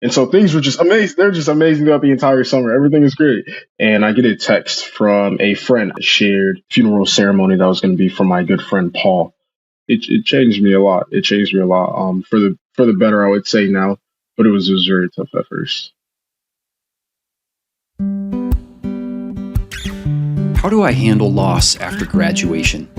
And so things were just amazing. They're just amazing throughout the entire summer. Everything is great. And I get a text from a friend, I shared funeral ceremony that was going to be for my good friend Paul. It changed me a lot. It changed me a lot. For the better, I would say now, but it was very tough at first. How do I handle loss after graduation?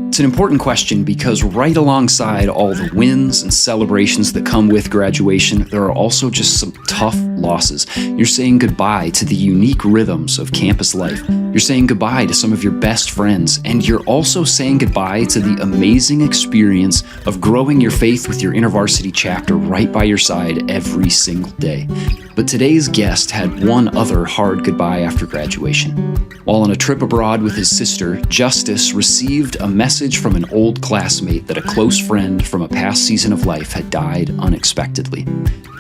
It's an important question because right alongside all the wins and celebrations that come with graduation, there are also just some tough losses. You're saying goodbye to the unique rhythms of campus life. You're saying goodbye to some of your best friends, and you're also saying goodbye to the amazing experience of growing your faith with your InterVarsity chapter right by your side every single day. But today's guest had one other hard goodbye after graduation. While on a trip abroad with his sister, Justice received a message from an old classmate that a close friend from a past season of life had died unexpectedly.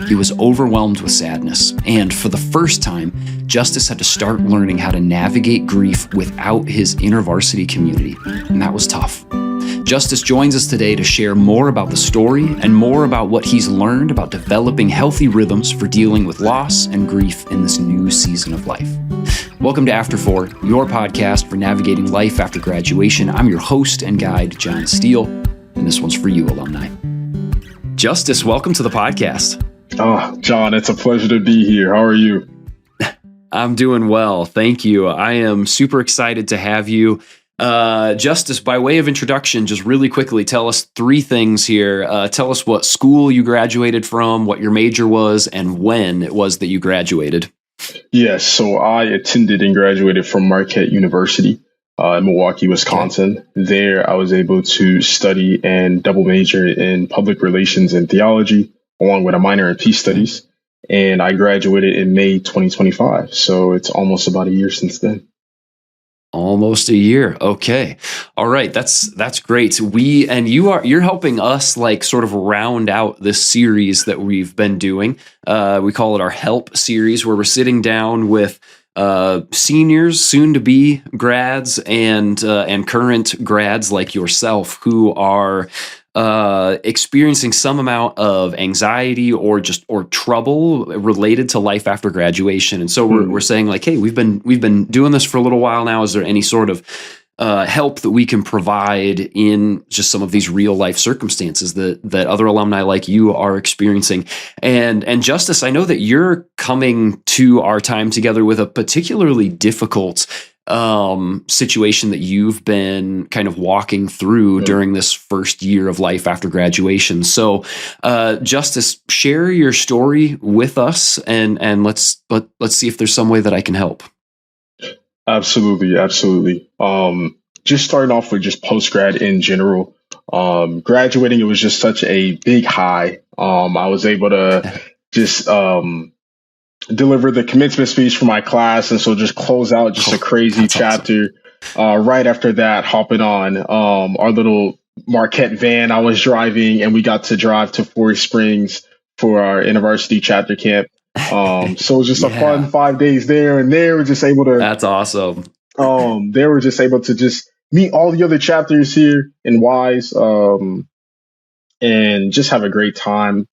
He was overwhelmed with sadness, and for the first time, Justice had to start learning how to navigate grief without his InterVarsity community, and that was tough. Justice joins us today to share more about the story and more about what he's learned about developing healthy rhythms for dealing with loss and grief in this new season of life. Welcome to After 4, your podcast for navigating life after graduation. I'm your host and guide, John Steele, and this one's for you, alumni. Justice, welcome to the podcast. Oh, John, it's a pleasure to be here. How are you? I'm doing well, thank you. I am super excited to have you. Justice, by way of introduction, just really quickly, tell us three things here. Tell us what school you graduated from, what your major was, and when it was that you graduated. Yes, so I attended and graduated from Marquette University in Milwaukee, Wisconsin. Okay. There, I was able to study and double major in public relations and theology, along with a minor in peace studies. And I graduated in May 2025. So it's almost about a year since then. Almost a year. Okay. All right. That's great. You're helping us like sort of round out this series that we've been doing. We call it our Help series, where we're sitting down with seniors, soon to be grads, and current grads like yourself who are experiencing some amount of anxiety or trouble related to life after graduation. And so we're saying like, hey, we've been doing this for a little while now. Is there any sort of help that we can provide in just some of these real life circumstances that other alumni like you are experiencing? And Justice, I know that you're coming to our time together with a particularly difficult situation that you've been kind of walking through during this first year of life after graduation. So, Justice, share your story with us, and let's see if there's some way that I can help. Absolutely. Just starting off with just post-grad in general. Graduating, it was just such a big high. I was able to just deliver the commencement speech for my class, and so just close out just a crazy chapter. Awesome. Right after that, hopping on our little Marquette van I was driving, and we got to drive to Forest Springs for our InterVarsity chapter camp. So it was just a fun 5 days there, and they were just able to. That's awesome. They were just able to just meet all the other chapters here in Wise, and just have a great time.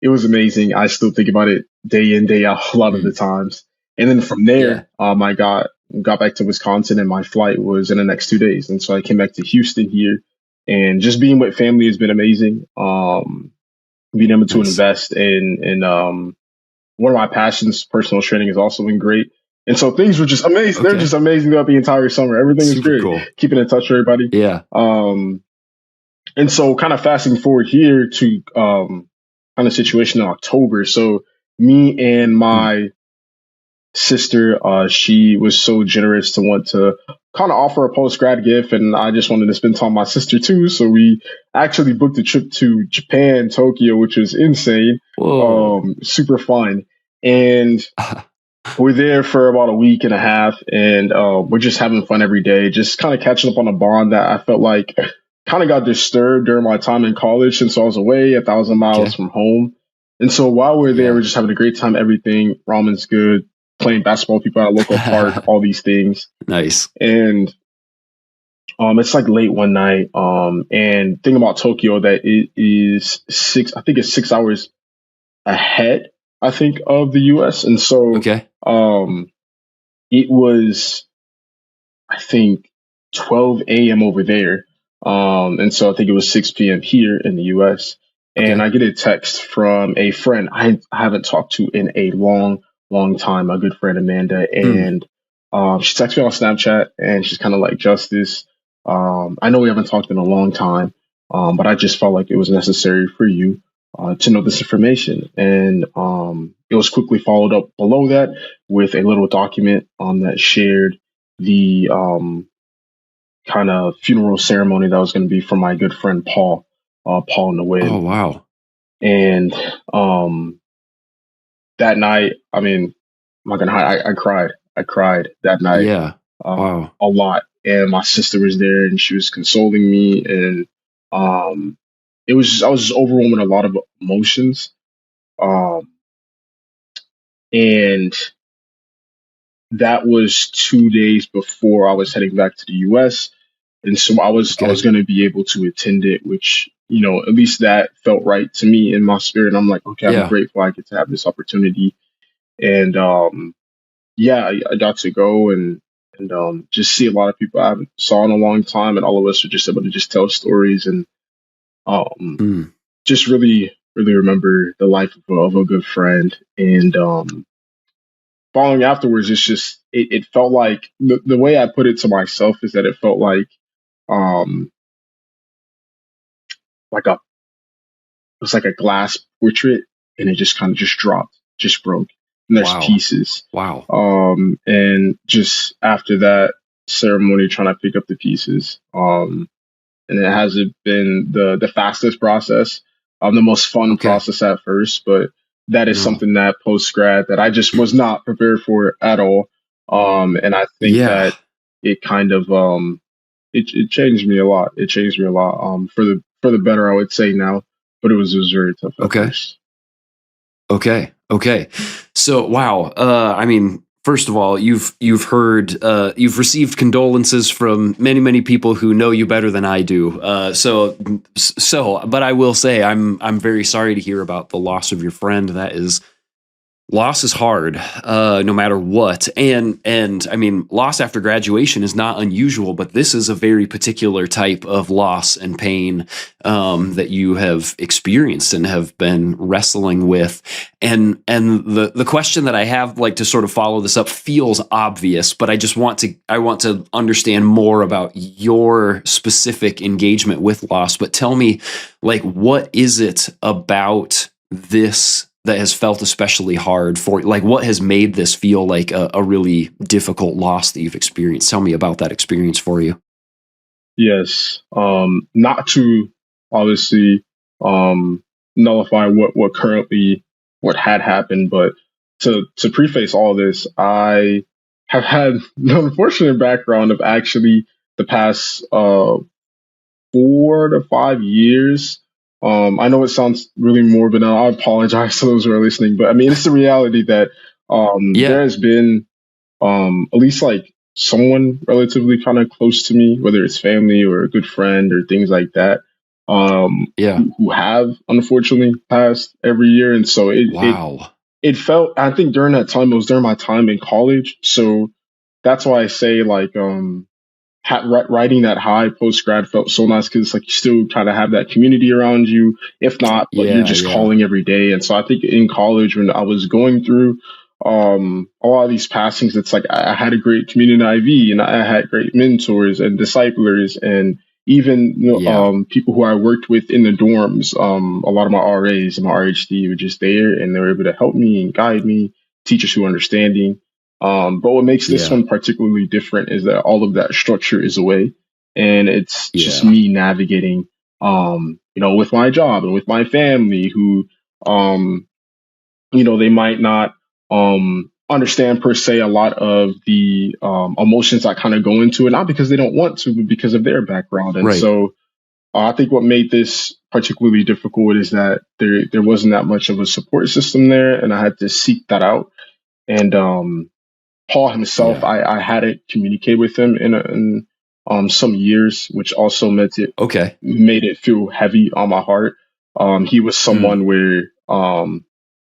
It was amazing. I still think about it day in, day out a lot of the times. And then from there, I got back to Wisconsin, and my flight was in the next 2 days. And so I came back to Houston here, and just being with family has been amazing. Being able to invest in one of my passions, personal training, has also been great. And so things were just amazing. Okay. They're just amazing throughout the entire summer. Everything is great. Cool. Keeping in touch with everybody. Yeah. And so kind of fasting forward here to kind of situation in October. So me and my sister, she was so generous to want to kind of offer a post-grad gift, and I just wanted to spend time with my sister too. So we actually booked a trip to Japan, Tokyo, which was insane. Super fun. And we're there for about a week and a half, and we're just having fun every day, just kind of catching up on a bond that I felt like kind of got disturbed during my time in college, since I was away 1,000 miles from home. And so while we're there, we're just having a great time. Everything, ramen's good, playing basketball with people at a local park, all these things. Nice. And it's like late one night. And thing about Tokyo that it is 6 hours ahead I think, of the US. And so Okay. it was, I think, 12 a.m. over there. And so I think it was 6 p.m. here in the US. And Okay. I get a text from a friend I haven't talked to in a long, long time, my good friend Amanda. Hmm. And she texts me on Snapchat and she's kind of like, Justice, I know we haven't talked in a long time, but I just felt like it was necessary for you to know this information. And it was quickly followed up below that with a little document that shared the kind of funeral ceremony that was going to be for my good friend Paul Oh, Nguyen. wow. And that night, I mean, I'm not gonna hide, I cried. I cried that night Yeah. Wow. a lot. And my sister was there, and she was consoling me, and um, I was just overwhelmed with a lot of emotions. Um, and that was 2 days before I was heading back to the U.S. And so I was Okay. going to be able to attend it, which, at least that felt right to me in my spirit. I'm like, okay, I'm Yeah. grateful I get to have this opportunity. And yeah, I got to go and just see a lot of people I haven't saw in a long time, and all of us are just able to just tell stories and um Hmm. just really really remember the life of a good friend. And following afterwards, it's just it felt like the way I put it to myself is that it felt um like a it was like a glass portrait, and it just kind of just dropped, just broke, and there's Wow. pieces. Wow. And just after that ceremony, trying to pick up the pieces. And it hasn't been the fastest process, the most fun Okay. process at first, but that is No. something that post grad that I just was not prepared for at all. And I think Yeah. that it kind of it changed me a lot. It changed me a lot for the better, I would say now, but it was very tough at Okay. first. Okay. Okay. So, wow. I mean, first of all, you've heard you've received condolences from many people who know you better than I do. But I will say I'm very sorry to hear about the loss of your friend. Loss is hard, no matter what. And I mean, loss after graduation is not unusual, but this is a very particular type of loss and pain that you have experienced and have been wrestling with. And the question that I have, like, to sort of follow this up, feels obvious, but I want to understand more about your specific engagement with loss. But tell me, like, what is it about this that has felt especially hard for, like, what has made this feel like a really difficult loss that you've experienced? Tell me about that experience for you. Yes. Not to obviously nullify what had happened, but to preface all this, I have had the unfortunate background of actually the past 4 to 5 years. I know it sounds really morbid, and I apologize to those who are listening, but I mean it's the reality that there Yeah. has been at least like someone relatively kind of close to me, whether it's family or a good friend or things like that, Yeah. who have unfortunately passed every year. And so Wow. it felt, I think during that time, it was during my time in college. So that's why I say like, writing that high post grad felt so nice because like you still kind of have that community around you, if not, but you're Yeah. just Yeah. calling every day. And so I think in college when I was going through a lot of these passings, it's like I had a great community in IV, and I had great mentors and disciplers, and even Yeah. people who I worked with in the dorms. A lot of my RAs and my RHD were just there, and they were able to help me and guide me, teachers who are understanding. But what makes this Yeah. one particularly different is that all of that structure is away, and it's just Yeah. me navigating, with my job and with my family who, um, they might not understand per se a lot of the emotions that kind of go into it, not because they don't want to, but because of their background. And Right. so I think what made this particularly difficult is that there wasn't that much of a support system there, and I had to seek that out. And Paul himself, Yeah. I hadn't communicated with him in some years, which also Okay. made it feel heavy on my heart. He was Hmm. someone where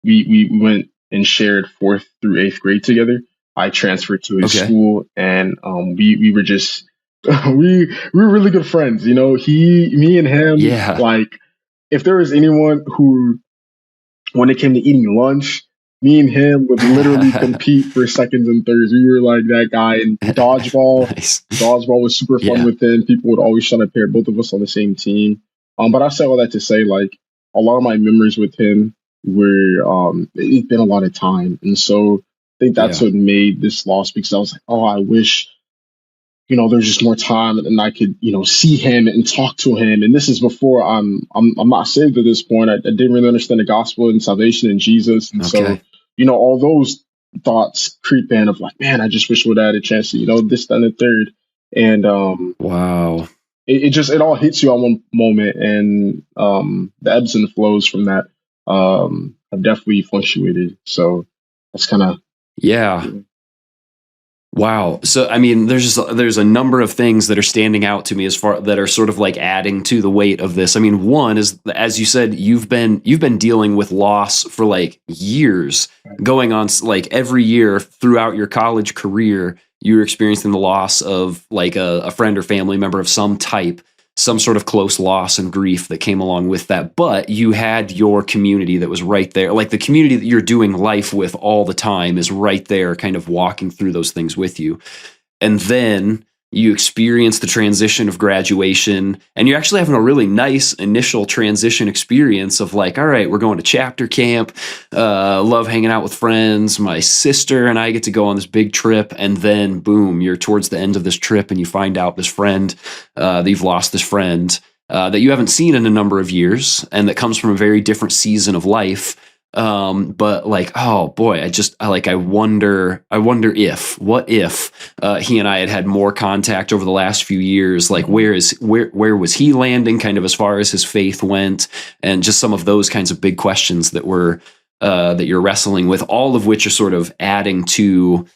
we went and shared fourth through eighth grade together. I transferred to his Okay. school, and we were just we were really good friends. You know, me and him, Yeah. like if there was anyone who, when it came to eating lunch, me and him would literally compete for seconds and thirds. We were like that guy in dodgeball. Nice. Dodgeball was super fun Yeah. with him. People would always try to pair both of us on the same team. But I say all that to say, like, a lot of my memories with him were, it's been a lot of time. And so I think that's Yeah. what made this loss, because I was like, oh, I wish, there's just more time and I could, see him and talk to him. And this is before I'm not saved at this point. I didn't really understand the gospel and salvation in Jesus. And so, Okay. all those thoughts creep in of like, man, I just wish we would have had a chance to, this, that, and the third. And Wow. it all hits you on one moment, and the ebbs and flows from that have definitely fluctuated. So that's kind of, Yeah. Wow. So I mean, there's a number of things that are standing out to me as far that are sort of like adding to the weight of this. I mean, one is, as you said, you've been dealing with loss for like years, going on like every year throughout your college career. You're experiencing the loss of like a friend or family member of some type, some sort of close loss and grief that came along with that. But you had your community that was right there. Like the community that you're doing life with all the time is right there, kind of walking through those things with you. And then you experience the transition of graduation, and you're actually having a really nice initial transition experience of like, all right, we're going to chapter camp. Love hanging out with friends. My sister and I get to go on this big trip, and then boom, you're towards the end of this trip, and you find out this friend that you've lost this friend that you haven't seen in a number of years, and that comes from a very different season of life. But like, oh boy, I wonder if he and I had more contact over the last few years, like where was he landing kind of as far as his faith went, and just some of those kinds of big questions that you're wrestling with, all of which are sort of adding to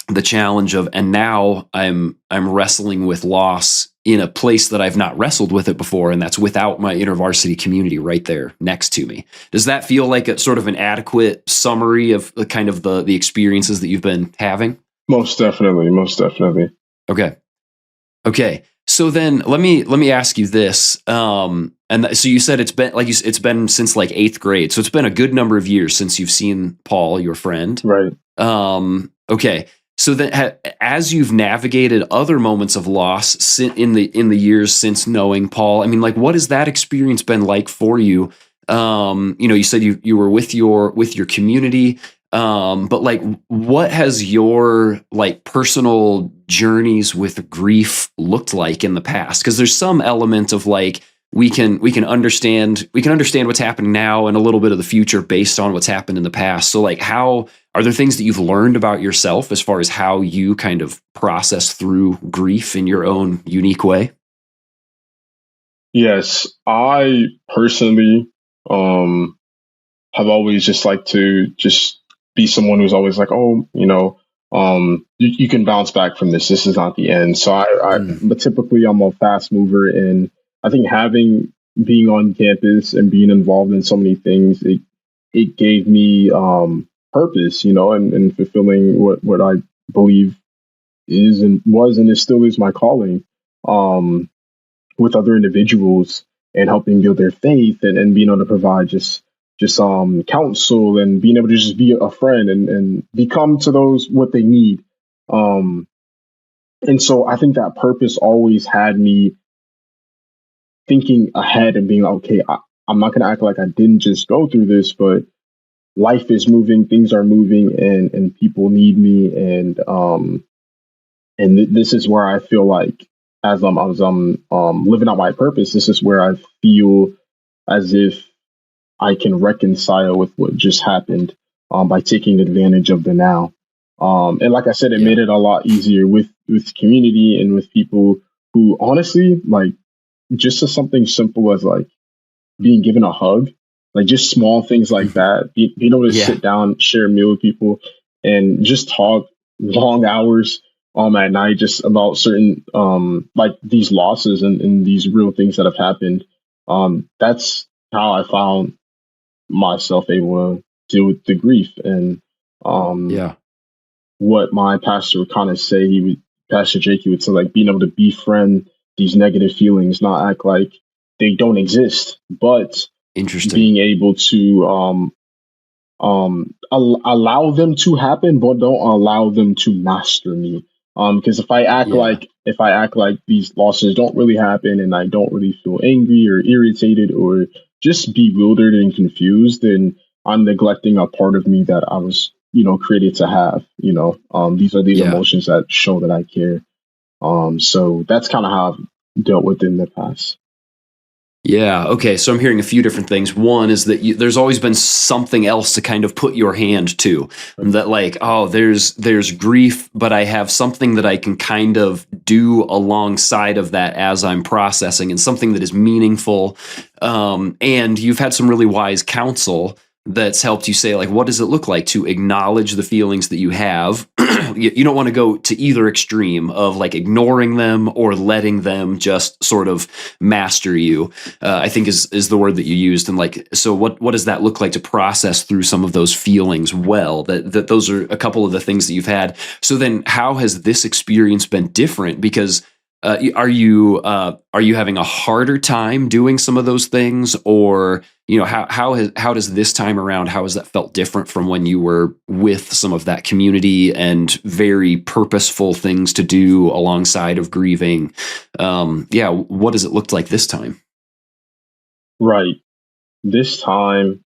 the challenge of, and now I'm wrestling with loss in a place that I've not wrestled with it before, and that's without my InterVarsity community right there next to me. Does that feel like a sort of an adequate summary of the kind of the experiences that you've been having? most definitely, most definitely. Okay. So then let me ask you this. So you said it's been since like eighth grade. So it's been a good number of years since you've seen Paul, your friend. Right. Okay. So then, as you've navigated other moments of loss in the years since knowing Paul, I mean, like, what has that experience been like for you? You said you were with your community, but like, what has your like personal journeys with grief looked like in the past? Because there's some element of like, we can understand what's happening now and a little bit of the future based on what's happened in the past. So like, how are there things that you've learned about yourself as far as how you kind of process through grief in your own unique way? Yes, I personally have always just liked to just be someone who's always like, oh, you can bounce back from this. This is not the end. So but typically I'm a fast mover, and I think being on campus and being involved in so many things, it gave me purpose, and fulfilling what I believe is and was and is still is my calling, with other individuals and helping build their faith, and being able to provide just counsel, and being able to just be a friend and become to those what they need. And so I think that purpose always had me thinking ahead and being like, okay, I'm not going to act like I didn't just go through this, but life is moving, things are moving, and people need me. And this is where I feel like, as I'm living out my purpose, this is where I feel as if I can reconcile with what just happened, by taking advantage of the now. And like I said, it made it a lot easier with community and with people who honestly, like, just as something simple as like being given a hug, like just small things like that, being able to sit down, share a meal with people, and just talk long hours at night just about certain like these losses and these real things that have happened. That's how I found myself able deal with the grief. And um, Yeah. what my pastor would kind of say, Pastor Jake, he would say, like, being able to befriend these negative feelings, not act like they don't exist, but Interesting. being able to allow them to happen, but don't allow them to master me. Because Yeah. if I act like these losses don't really happen, and I don't really feel angry or irritated or just bewildered and confused, then I'm neglecting a part of me that I was, created to have. These are these Yeah. emotions that show that I care. So that's kind of how I've dealt with it in the past. Yeah. Okay. So I'm hearing a few different things. One is that there's always been something else to kind of put your hand to. That, like, oh, there's grief, but I have something that I can kind of do alongside of that as I'm processing, and something that is meaningful. And you've had some really wise counsel that's helped you say, like, what does it look like to acknowledge the feelings that you have? You don't want to go to either extreme of, like, ignoring them or letting them just sort of master you. I think is the word that you used. And, like, so what does that look like to process through some of those feelings? Well, that those are a couple of the things that you've had. So then, how has this experience been different? Because are you having a harder time doing some of those things, or how does this time around, how has that felt different from when you were with some of that community and very purposeful things to do alongside of grieving? What does it look like this time? Right. This time,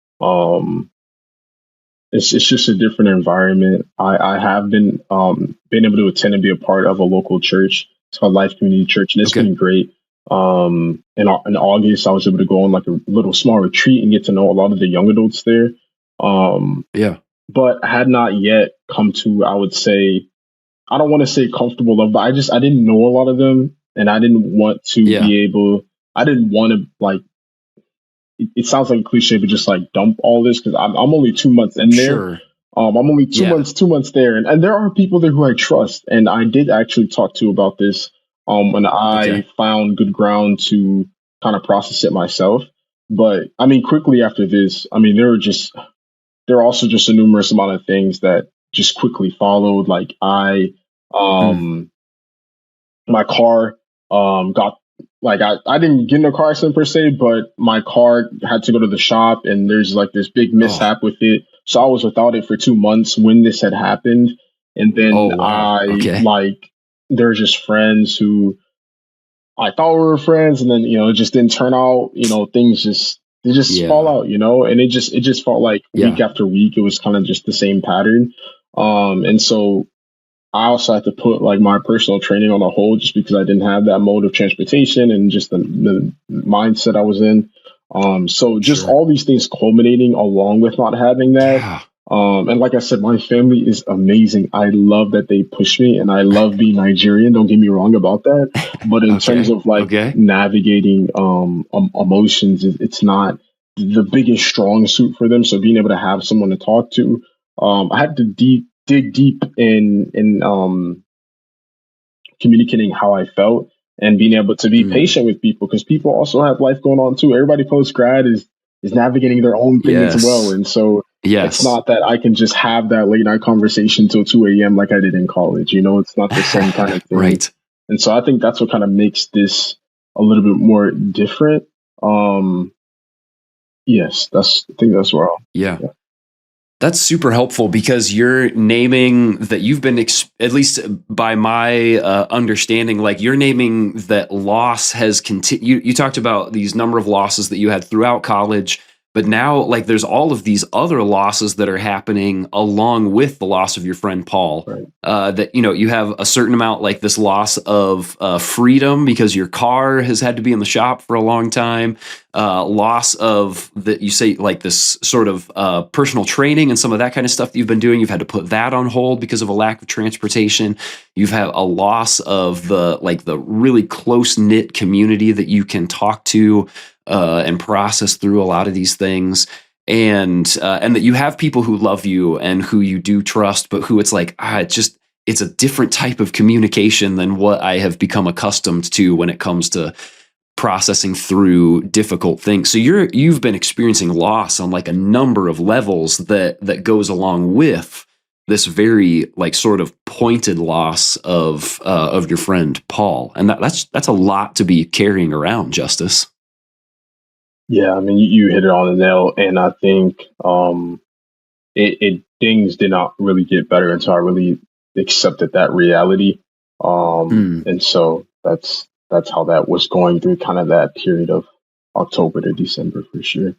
it's just a different environment. I have been able to attend and be a part of a local church. It's called Life Community Church, and it's Okay. been great. In August, I was able to go on like a little small retreat and get to know a lot of the young adults there. Yeah. But I had not yet come to, I would say, I don't want to say comfortable love, but I didn't know a lot of them, and I didn't want to Yeah. I didn't want to, like, it sounds like a cliche, but just like dump all this, because I'm only 2 months in there. Sure. I'm only Yeah. 2 months there, and there are people there who I trust, and I did actually talk to about this when I Okay. found good ground to kind of process it myself. But I mean, quickly after this, I mean, there are also just a numerous amount of things that just quickly followed. Like Mm. um, my car got, like, I didn't get in a car accident per se, but my car had to go to the shop, and there's like this big Oh. mishap with it. So I was without it for 2 months when this had happened. And then Oh, wow. Okay. there were just friends who I thought we were friends, and then, it just didn't turn out, things they just fall Yeah. out, and it just felt like week Yeah. after week, it was kind of just the same pattern. And so I also had to put like my personal training on a hold, just because I didn't have that mode of transportation and just the mindset I was in. So just Sure. all these things culminating along with not having that. Yeah. And like I said, my family is amazing. I love that they push me, and I love being Nigerian. Don't get me wrong about that. But in terms Okay. of like Okay. navigating emotions, it's not the biggest strong suit for them. So being able to have someone to talk to, I had to dig deep in communicating how I felt, and being able to be Mm. patient with people, because people also have life going on too. Everybody post grad is navigating their own thing as well, Yes. and so it's Yes. not that I can just have that late night conversation till 2 a.m. like I did in college. It's not the same kind of thing, Right. and so I think that's what kind of makes this a little bit more different. Um, yes, I think that's where Yeah. yeah. That's super helpful, because you're naming that you've been, at least by my understanding, like, you're naming that loss has continued. You talked about these number of losses that you had throughout college, but now, like, there's all of these other losses that are happening along with the loss of your friend Paul. Right. That, you have a certain amount, like this loss of freedom because your car has had to be in the shop for a long time. Loss of that, you say, like, this sort of personal training and some of that kind of stuff that you've been doing. You've had to put that on hold because of a lack of transportation. You've had a loss of the really close knit community that you can talk to and process through a lot of these things. And that you have people who love you and who you do trust, but who it's like, it's a different type of communication than what I have become accustomed to when it comes to processing through difficult things. So you've been experiencing loss on like a number of levels that goes along with this very like sort of pointed loss of your friend Paul, and that's a lot to be carrying around, Justice. Yeah, I mean, you hit it on the nail, and I think it things did not really get better until I really accepted that reality. And so that's how that was going through kind of that period of October to December for sure.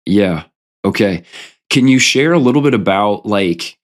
Yeah. Okay. Can you share a little bit about like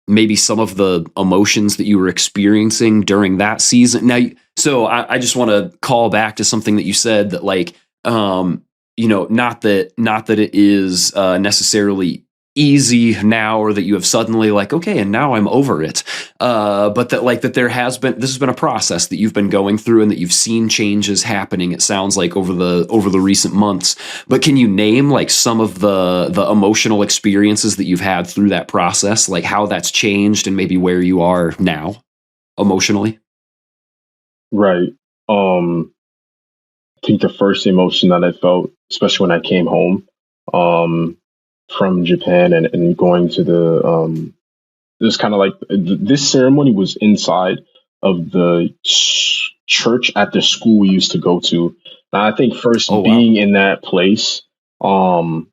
maybe some of the emotions that you were experiencing during that season? Now, so I just want to call back to something that you said that like, not that it is necessarily easy now, or that you have suddenly like, okay, and now I'm over it. But that like that this has been a process that you've been going through, and that you've seen changes happening. It sounds like over the recent months. But can you name like some of the emotional experiences that you've had through that process, like how that's changed and maybe where you are now emotionally? Right. I think the first emotion that I felt, especially when I came home from Japan and going to it was kind of like this ceremony was inside of the church at the school we used to go to. And I think first being in that place, in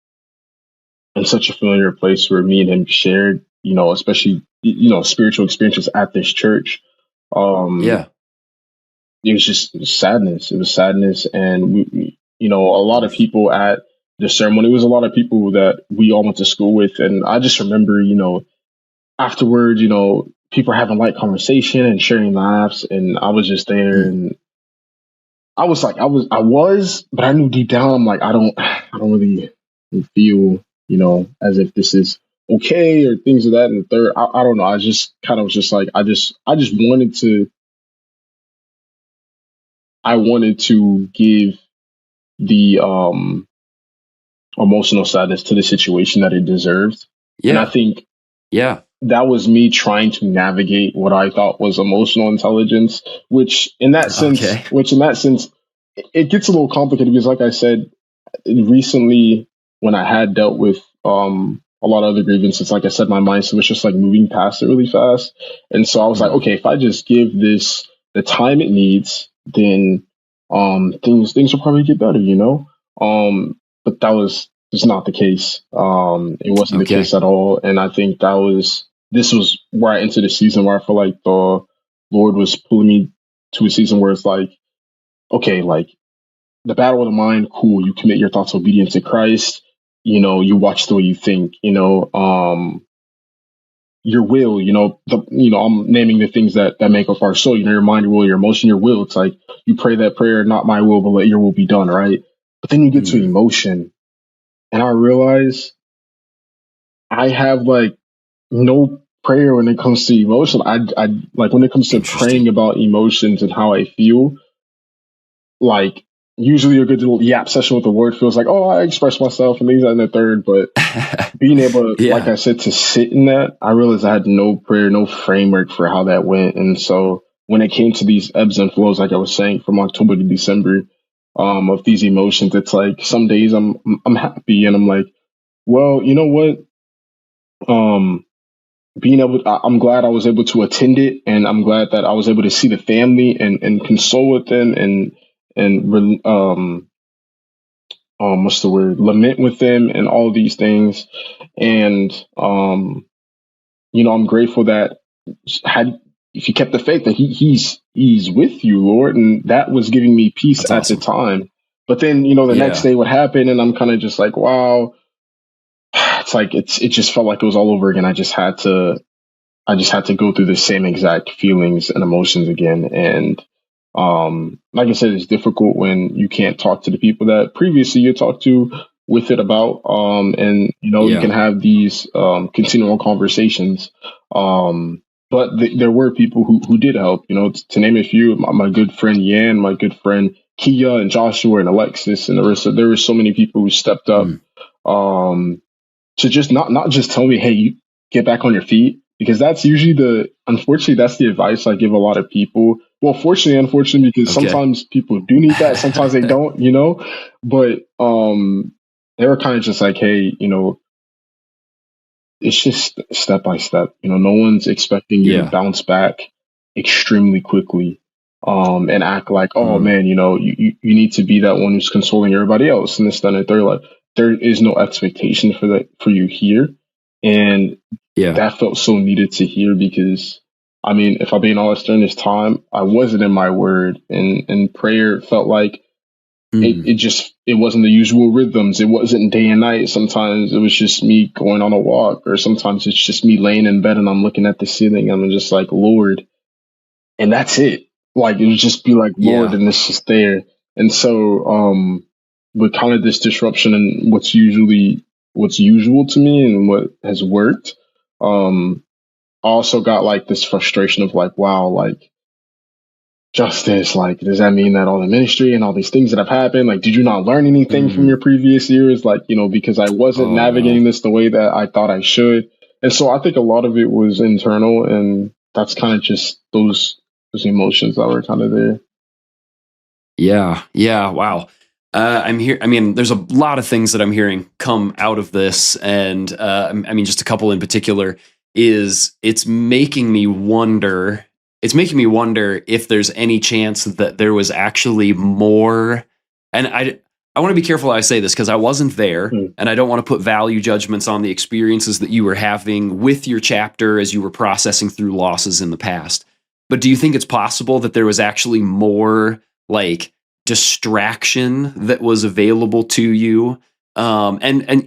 such a familiar place where me and him shared, especially, spiritual experiences at this church. It was just sadness. It was sadness. And a lot of people at the ceremony, it was a lot of people that we all went to school with. And I just remember, afterwards, people having light conversation and sharing laughs, and I was just there, and I was like, but I knew deep down, I'm like, I don't really feel, as if this is okay or things of that. And the third, I don't know. I just kind of was just like, I just wanted to give the emotional sadness to the situation that it deserved. Yeah. And I think, that was me trying to navigate what I thought was emotional intelligence, which in that sense, it gets a little complicated because, like I said, recently when I had dealt with a lot of other grievances, like I said, my mindset was just like moving past it really fast. And so I was like, okay, if I just give this the time it needs, then things will probably get better, but that was just not the case. It wasn't the case at all. And I think this was where I entered the season where I feel like the Lord was pulling me to a season where it's like, okay, like the battle of the mind, cool. You commit your thoughts obedience to Christ. You watch the way you think, your will, I'm naming the things that make up our soul, your mind, your will, your emotion, your will. It's like you pray that prayer, not my will, but let your will be done. Right. But then you get to emotion, and I realize I have like no prayer when it comes to emotion. I like when it comes to praying about emotions and how I feel, like usually a good little yap session with the Word feels like, oh, I express myself and things like that. Third, but being able to, like I said, to sit in that, I realized I had no prayer, no framework for how that went. And so when it came to these ebbs and flows, like I was saying, from October to December, of these emotions, it's like some days I'm happy and I'm like, well, you know what? I'm glad I was able to attend it, and I'm glad that I was able to see the family and console with them and what's the word? Lament with them and all these things. And I'm grateful that if you kept the faith that he's with you, Lord, and that was giving me peace at the time. But then, the next day would happen, and I'm kind of just like, wow. It's like it just felt like it was all over again. I just had to go through the same exact feelings and emotions again. And like I said, it's difficult when you can't talk to the people that previously you talked to with it about, and you can have these continual conversations. But there were people who did help. To name a few, my good friend Yan, my good friend Kia, and Joshua, and Alexis, and there were so many people who stepped up. To just not just tell me, hey, you get back on your feet, because that's usually unfortunately, that's the advice I give a lot of people Well, fortunately, unfortunately, because Okay. sometimes people do need that, sometimes they don't, But they were kind of just like, hey, it's just step by step. No one's expecting you to Yeah. bounce back extremely quickly, and act like, oh Mm, man, you need to be that one who's consoling everybody else, and this, that, and the third. Like, there is no expectation for that for you here, and yeah. that felt so needed to hear because, I mean, if I'm being honest, during this time, I wasn't in my word, and prayer felt like Mm, it wasn't the usual rhythms. It wasn't day and night. Sometimes it was just me going on a walk, or sometimes it's just me laying in bed and I'm looking at the ceiling and I'm just like, Lord, and that's it. Like, it would just be like, Lord, yeah. and it's just there. And so, with kind of this disruption and what's usual to me and what has worked, I also got like this frustration of like, wow, like, justice, like, does that mean that all the ministry and all these things that have happened, like, did you not learn anything from Mm. your previous years? Like, because I wasn't Oh navigating no. this the way that I thought I should. And so I think a lot of it was internal, and that's kind of just those emotions that were kind of there. Yeah. Yeah. Wow. I'm here. I mean, there's a lot of things that I'm hearing come out of this, and I mean, just a couple in particular. It's making me wonder. It's making me wonder if there's any chance that there was actually more. And I want to be careful how I say this because I wasn't there, Mm. and I don't want to put value judgments on the experiences that you were having with your chapter as you were processing through losses in the past. But do you think it's possible that there was actually more like distraction that was available to you? And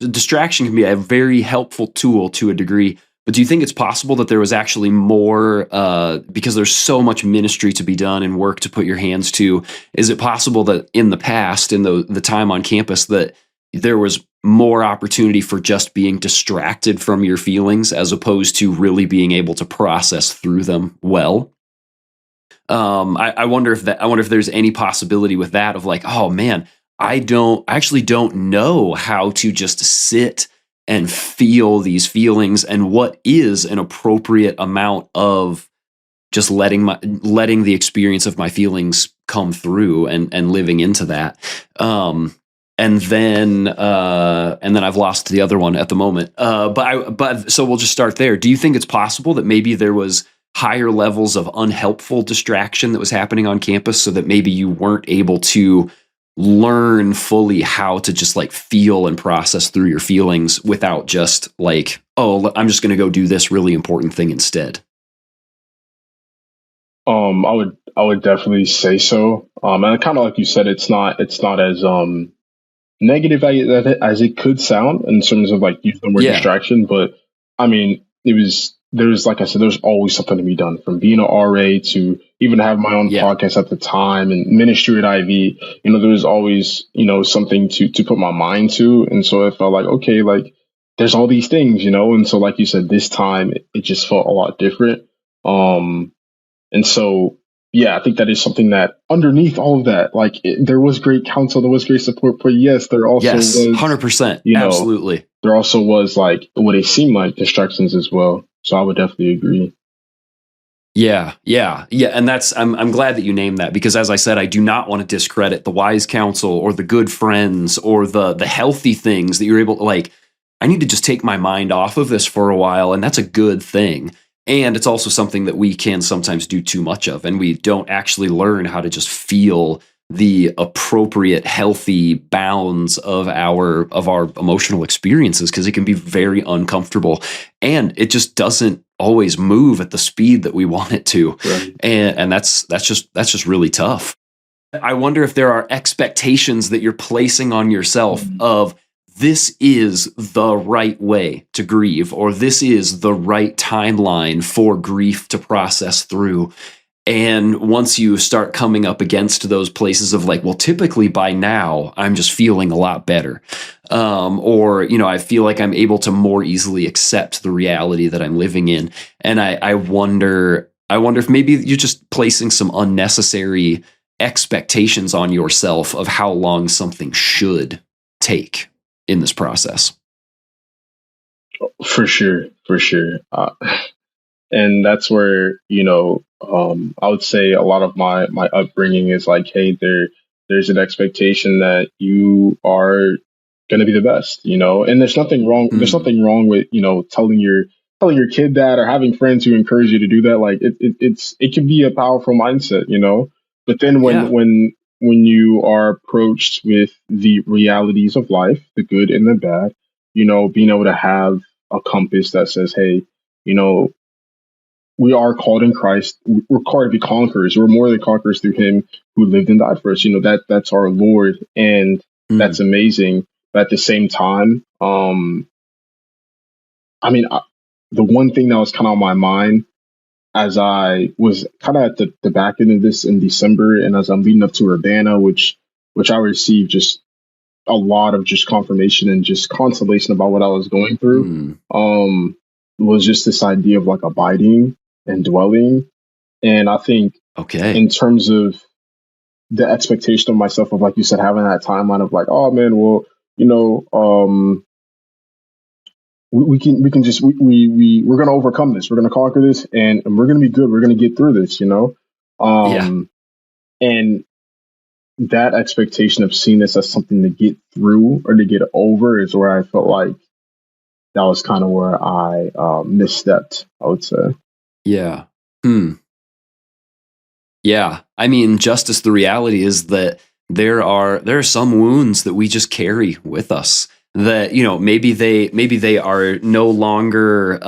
distraction can be a very helpful tool to a degree. But do you think it's possible that there was actually more because there's so much ministry to be done and work to put your hands to? Is it possible that in the past, in the time on campus, that there was more opportunity for just being distracted from your feelings as opposed to really being able to process through them well? I wonder if that. I wonder if there's any possibility with that of like, oh man, I actually don't know how to just sit and feel these feelings and what is an appropriate amount of just letting the experience of my feelings come through and living into that. And then I've lost the other one at the moment. But so we'll just start there. Do you think it's possible that maybe there was higher levels of unhelpful distraction that was happening on campus so that maybe you weren't able to learn fully how to just like feel and process through your feelings without just like, oh, I'm just going to go do this really important thing instead? I would definitely say so. And kind of like you said, it's not as negative as it could sound in terms of like using the word Yeah. distraction. But I mean, there's like I said, there's always something to be done, from being an RA to even have my own Yeah. podcast at the time and ministry at IV. There was always something to put my mind to, and so it felt like, okay, like there's all these things, and so like you said, this time it just felt a lot different. Um, and so, yeah, I think that is something that underneath all of that, like, there was great counsel, there was great support, but yes, Yes. 100%. you know, Absolutely. there also was like what it seemed like distractions as well. So I would definitely agree. Yeah, yeah, yeah, and I'm glad that you named that because as I said, I do not want to discredit the wise counsel or the good friends or the healthy things that you're able to like. I need to just take my mind off of this for a while, and that's a good thing. And it's also something that we can sometimes do too much of, and we don't actually learn how to just feel the appropriate healthy bounds of our emotional experiences because it can be very uncomfortable and it just doesn't always move at the speed that we want it to, Right. and that's just really tough. I wonder if there are expectations that you're placing on yourself Mhm. of this is the right way to grieve or this is the right timeline for grief to process through. And once you start coming up against those places of like, well, typically by now I'm just feeling a lot better. Or, I feel like I'm able to more easily accept the reality that I'm living in. And I wonder if maybe you're just placing some unnecessary expectations on yourself of how long something should take in this process. For sure, for sure. And that's where, I would say a lot of my upbringing is like, hey, there's an expectation that you are going to be the best, and there's nothing wrong. There's Mm. nothing wrong with, telling your kid that, or having friends who encourage you to do that. Like it can be a powerful mindset. But then Yeah. when you are approached with the realities of life, the good and the bad, being able to have a compass that says, hey, you know, we are called in Christ. We're called to be conquerors. We're more than conquerors through Him who lived and died for us. That's our Lord, and Mm. that's amazing. But at the same time, I mean, the one thing that was kind of on my mind as I was kind of at the back end of this in December, and as I'm leading up to Urbana, which I received just a lot of just confirmation and just consolation about what I was going through, Mm. was just this idea of like abiding and dwelling. And I think Okay. in terms of the expectation of myself of, like you said, having that timeline of like, oh man, well, you know, we can just we're gonna overcome this, we're gonna conquer this, and we're gonna be good, we're gonna get through this. Yeah. And that expectation of seeing this as something to get through or to get over is where I felt like that was kind of where I misstepped, I would say. Yeah. Hmm. Yeah. I mean, justice, the reality is that there are some wounds that we just carry with us that, maybe they are no longer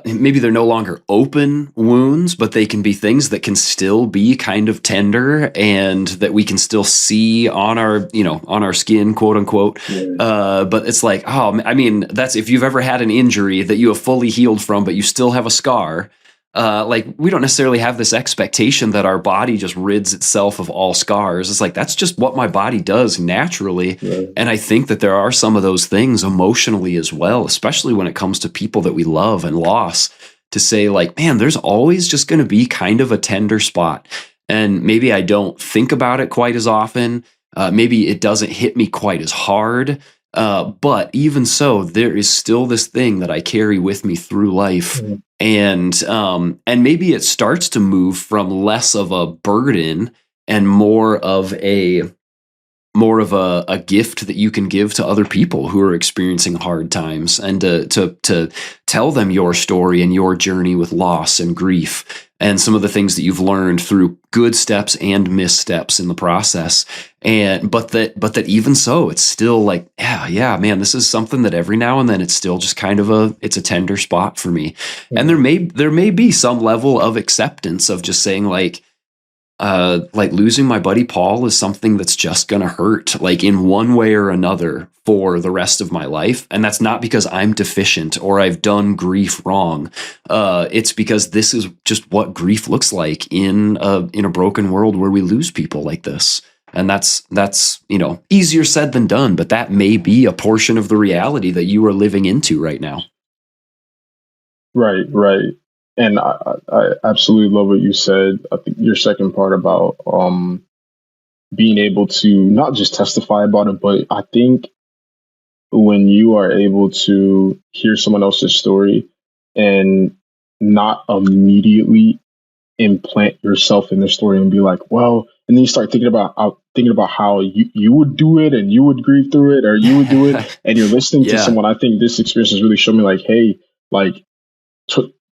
maybe they're no longer open wounds, but they can be things that can still be kind of tender and that we can still see on our skin, quote unquote. Yeah. But it's like, oh, I mean, that's if you've ever had an injury that you have fully healed from, but you still have a scar. Like we don't necessarily have this expectation that our body just rids itself of all scars. It's like that's just what my body does naturally. Yeah. And I think that there are some of those things emotionally as well, especially when it comes to people that we love and loss, to say, like, man, there's always just going to be kind of a tender spot. And maybe I don't think about it quite as often. Maybe it doesn't hit me quite as hard. But even so, there is still this thing that I carry with me through life. Mhm. And maybe it starts to move from less of a burden and more of a gift that you can give to other people who are experiencing hard times, and to tell them your story and your journey with loss and grief and some of the things that you've learned through good steps and missteps in the process. But that even so, it's still like, yeah, man, this is something that every now and then it's still just kind of it's a tender spot for me. And Yeah. there may be some level of acceptance of just saying like losing my buddy Paul is something that's just gonna hurt, like in one way or another, for the rest of my life. And that's not because I'm deficient or I've done grief wrong. It's because this is just what grief looks like in a broken world where we lose people like this. And that's easier said than done, but that may be a portion of the reality that you are living into right now. Right, right. And I absolutely love what you said. I think your second part about being able to not just testify about it, but I think when you are able to hear someone else's story and not immediately implant yourself in their story and be like, well, and then you start thinking about how you would do it and you would grieve through it or you would do it, and you're listening to Yeah. someone. I think this experience has really shown me like, hey, like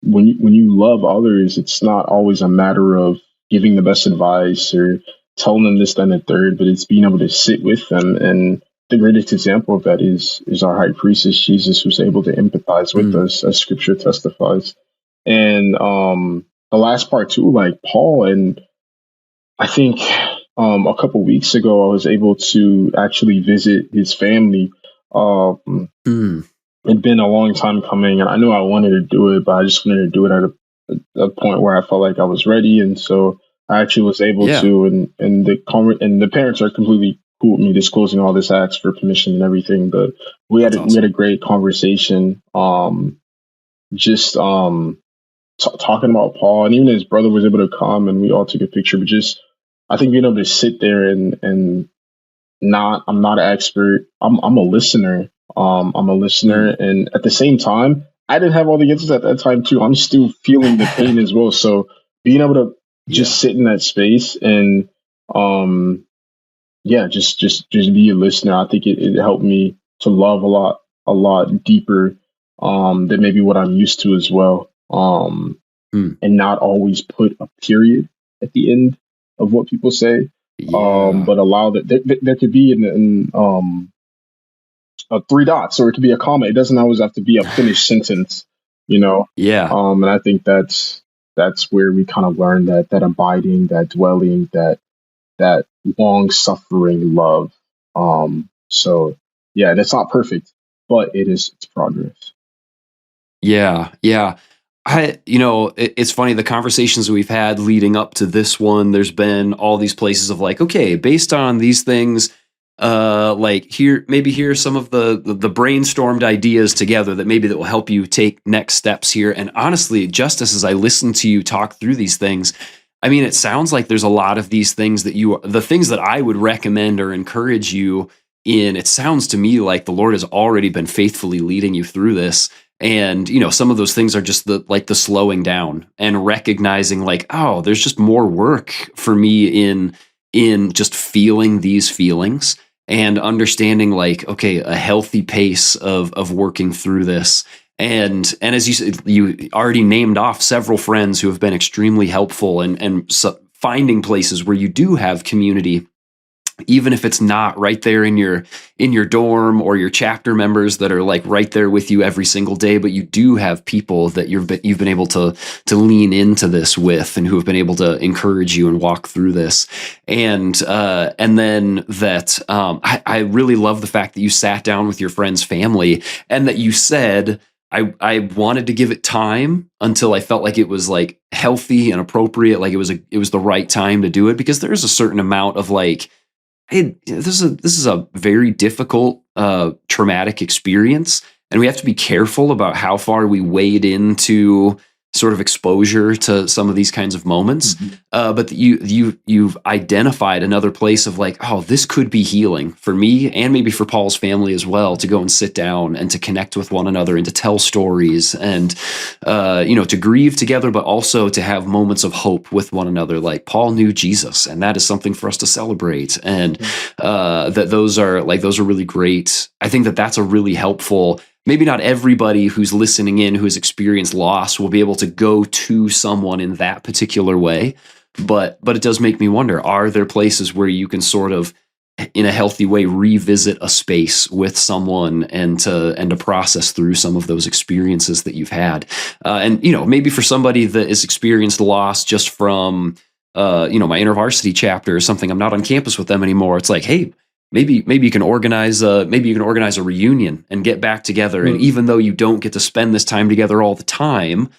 when you love others, it's not always a matter of giving the best advice or telling them this, then, and third, but it's being able to sit with them. And the greatest example of that is our high priestess Jesus, who's able to empathize with Mm. us, as Scripture testifies. And the last part too, like Paul, and I think a couple weeks ago, I was able to actually visit his family. Mm. It'd been a long time coming, and I knew I wanted to do it, but I just wanted to do it at a point where I felt like I was ready, and so I actually was able Yeah. to. And the parents are completely cool with me disclosing all this, acts for permission and everything. But we had That's we had awesome. a great conversation, just talking about Paul, and even his brother was able to come, and we all took a picture. But just I think being able to sit there and I'm not an expert. I'm a listener. I'm a listener, Mm. and at the same time, I didn't have all the answers at that time too. I'm still feeling the pain as well. So being able to Yeah. just sit in that space and yeah, just be a listener. I think it helped me to love a lot deeper than maybe what I'm used to as well. And not always put a period at the end of what people say. Yeah. But allow that there could be three dots, or it could be a comma. It doesn't always have to be a finished sentence, you know. Yeah. And I think that's where we kind of learn that abiding, that dwelling, that long suffering love. So yeah, and it's not perfect, but it's progress. Yeah. Yeah. It's funny, the conversations we've had leading up to this one, there's been all these places of like, okay, based on these things, like here are some of the brainstormed ideas together that will help you take next steps here. And honestly, Justice, as I listen to you talk through these things, I mean, it sounds like there's a lot of these things the things that I would recommend or encourage you in. It sounds to me like the Lord has already been faithfully leading you through this. And, some of those things are just the slowing down and recognizing like, oh, there's just more work for me in just feeling these feelings and understanding like, okay, a healthy pace of working through this. And as you said, you already named off several friends who have been extremely helpful and finding places where you do have community, even if it's not right there in your dorm or your chapter members that are like right there with you every single day, but you do have people that you've been able to lean into this with, and who have been able to encourage you and walk through this. And then that I really love the fact that you sat down with your friend's family and that you said, I wanted to give it time until I felt like it was like healthy and appropriate, like it was the right time to do it, because there's a certain amount of like, hey, this is a very difficult, traumatic experience, and we have to be careful about how far we wade into sort of exposure to some of these kinds of moments. But you've identified another place of like, oh, this could be healing for me and maybe for Paul's family as well, to go and sit down and to connect with one another and to tell stories and, to grieve together, but also to have moments of hope with one another. Like Paul knew Jesus, and that is something for us to celebrate. And those are really great. I think that's a really helpful. Maybe not everybody who's listening in who has experienced loss will be able to go to someone in that particular way, but it does make me wonder, are there places where you can sort of, in a healthy way, revisit a space with someone and to process through some of those experiences that you've had? And maybe for somebody that has experienced loss just from my InterVarsity chapter or something, I'm not on campus with them anymore. It's like, hey, maybe you can organize a reunion and get back together. And even though you don't get to spend this time together all the time,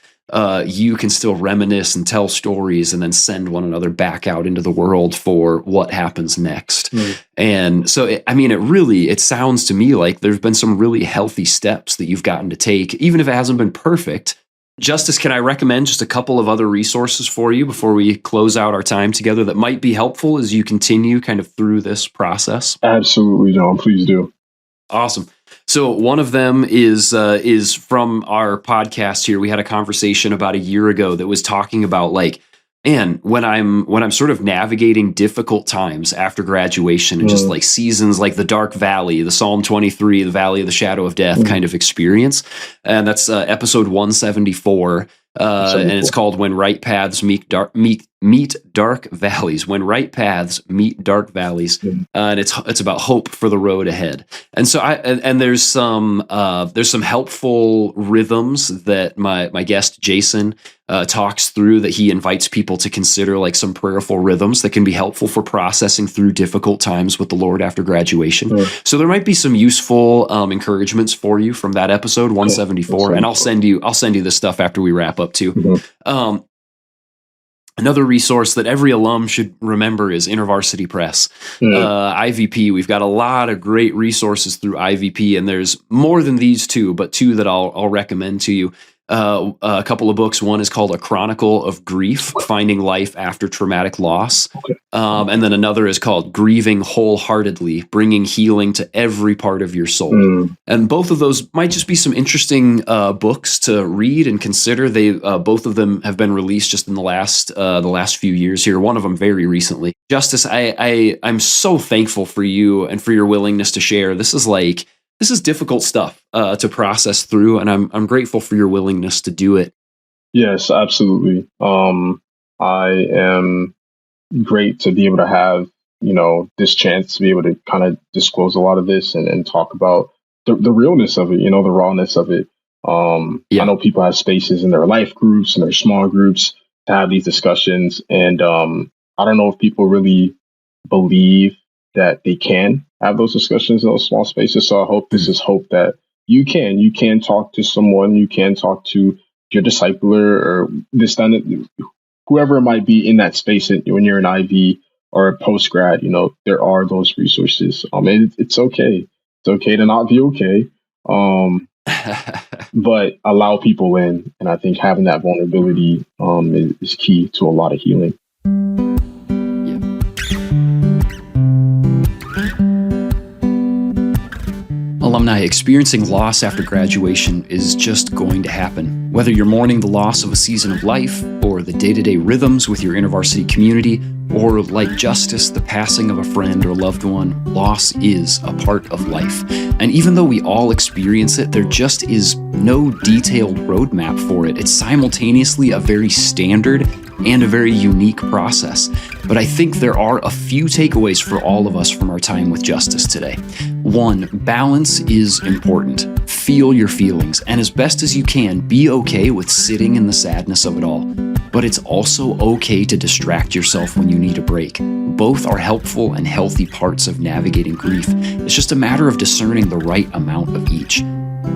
you can still reminisce and tell stories and then send one another back out into the world for what happens next. And so, it sounds to me like there's been some really healthy steps that you've gotten to take, even if it hasn't been perfect. Justice, can I recommend just a couple of other resources for you before we close out our time together that might be helpful as you continue kind of through this process? Absolutely, John. Please do. Awesome. So one of them is from our podcast here. We had a conversation about a year ago that was talking about like, man, when I'm sort of navigating difficult times after graduation and just like seasons like the dark valley, the Psalm 23, the valley of the shadow of death kind of experience. And that's episode 174. And it's called When Right Paths Meet Dark Valleys. When Right Paths Meet Dark Valleys. And it's about hope for the road ahead. And so there's some helpful rhythms that my guest Jason talks through, that he invites people to consider, like some prayerful rhythms that can be helpful for processing through difficult times with the Lord after graduation. So there might be some useful encouragements for you from that episode 174, and I'll send you this stuff after we wrap up too. Another resource that every alum should remember is InterVarsity Press, IVP. We've got a lot of great resources through IVP, and there's more than these two, but two that I'll recommend to you. a couple of books. One is called A Chronicle of Grief, Finding Life After Traumatic Loss. Okay. And then another is called Grieving Wholeheartedly, Bringing Healing to Every Part of Your Soul. And both of those might just be some interesting books to read and consider. They both of them have been released just in the last few years here. One of them very recently. Justice, I'm so thankful for you and for your willingness to share. This is difficult stuff to process through, and I'm grateful for your willingness to do it. Yes, absolutely. I am great to be able to have, this chance to be able to kind of disclose a lot of this and talk about the realness of it, the rawness of it. I know people have spaces in their life groups and their small groups to have these discussions. And I don't know if people really believe that they can have those discussions in those small spaces. So I hope this is hope that you can talk to someone, you can talk to your discipler or whoever it might be in that space. When you're an IV or a post grad, there are those resources. It's okay. It's okay to not be okay. But allow people in. And I think having that vulnerability is key to a lot of healing. Alumni, experiencing loss after graduation is just going to happen. Whether you're mourning the loss of a season of life, or the day-to-day rhythms with your InterVarsity community, or like Justice, the passing of a friend or loved one, loss is a part of life. And even though we all experience it, there just is no detailed roadmap for it. It's simultaneously a very standard and a very unique process. But I think there are a few takeaways for all of us from our time with Justice today. 1, balance is important. Feel your feelings, and as best as you can, be okay with sitting in the sadness of it all. But it's also okay to distract yourself when you need a break. Both are helpful and healthy parts of navigating grief. It's just a matter of discerning the right amount of each.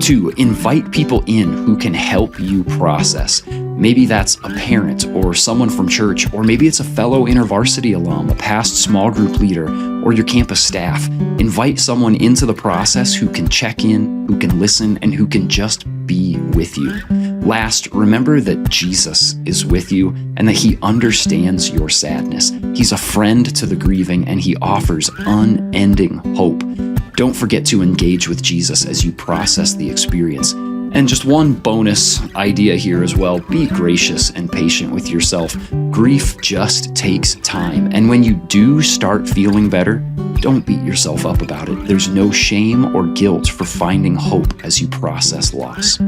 2, invite people in who can help you process. Maybe that's a parent or someone from church, or maybe it's a fellow InterVarsity alum, a past small group leader, or your campus staff. Invite someone into the process who can check in, who can listen, and who can just be with you. Last, remember that Jesus is with you and that he understands your sadness. He's a friend to the grieving, and he offers unending hope. Don't forget to engage with Jesus as you process the experience. And just one bonus idea here as well, be gracious and patient with yourself. Grief just takes time. And when you do start feeling better, don't beat yourself up about it. There's no shame or guilt for finding hope as you process loss.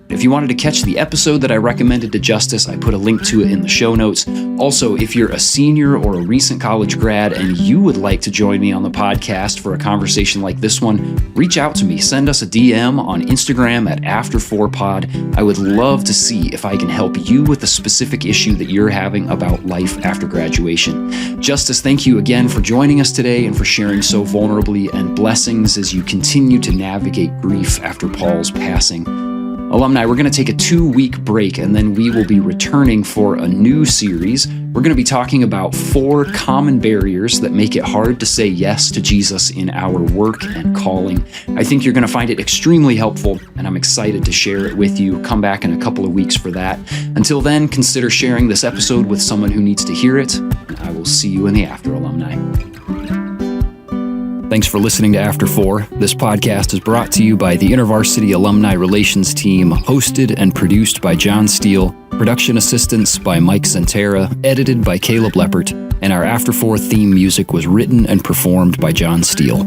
If you wanted to catch the episode that I recommended to Justice, I put a link to it in the show notes. Also, if you're a senior or a recent college grad and you would like to join me on the podcast for a conversation like this one, reach out to me. Send us a DM on Instagram at After4Pod. I would love to see if I can help you with the specific issue that you're having about life after graduation. Justice, thank you again for joining us today and for sharing so vulnerably, and blessings as you continue to navigate grief after Paul's passing. Alumni, we're going to take a 2-week break, and then we will be returning for a new series. We're going to be talking about 4 common barriers that make it hard to say yes to Jesus in our work and calling. I think you're going to find it extremely helpful, and I'm excited to share it with you. Come back in a couple of weeks for that. Until then, consider sharing this episode with someone who needs to hear it, and I will see you in the after, alumni. Thanks for listening to After 4. This podcast is brought to you by the InterVarsity Alumni Relations Team, hosted and produced by John Steele, production assistance by Mike Santera, edited by Caleb Leppert, and our After 4 theme music was written and performed by John Steele.